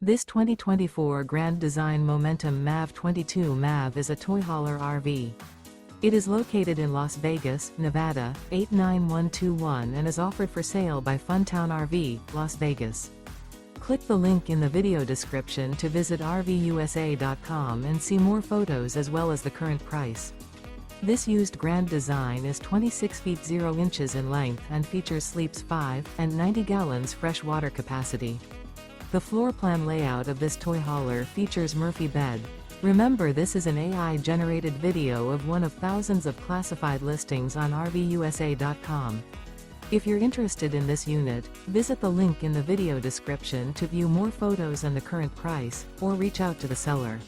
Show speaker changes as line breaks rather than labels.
This 2024 Grand Design Momentum MAV 22 MAV is a toy hauler RV. It is located in Las Vegas, Nevada, 89121 and is offered for sale by Funtown RV, Las Vegas. Click the link in the video description to visit RVUSA.com and see more photos as well as the current price. This used Grand Design is 26 feet 0 inches in length and features sleeps 5 and 90 gallons fresh water capacity. The floor plan layout of this toy hauler features Murphy bed. Remember, this is an AI-generated video of one of thousands of classified listings on RVUSA.com. If you're interested in this unit, visit the link in the video description to view more photos and the current price, or reach out to the seller.